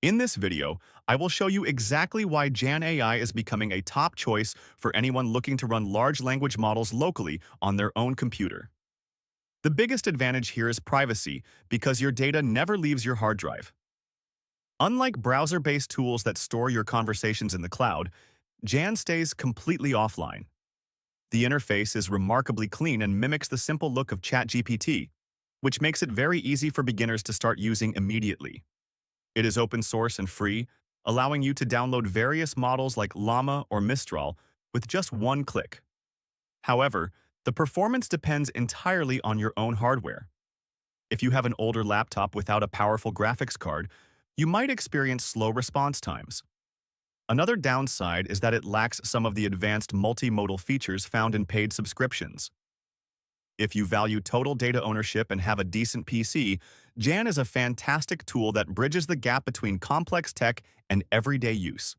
In this video, I will show you exactly why Jan AI is becoming a top choice for anyone looking to run large language models locally on their own computer. The biggest advantage here is privacy, because your data never leaves your hard drive. Unlike browser-based tools that store your conversations in the cloud, Jan stays completely offline. The interface is remarkably clean and mimics the simple look of ChatGPT, which makes it very easy for beginners to start using immediately. It is open source and free, allowing you to download various models like Llama or Mistral with just one click. However, the performance depends entirely on your own hardware. If you have an older laptop without a powerful graphics card, you might experience slow response times. Another downside is that it lacks some of the advanced multimodal features found in paid subscriptions. If you value total data ownership and have a decent PC, Jan is a fantastic tool that bridges the gap between complex tech and everyday use.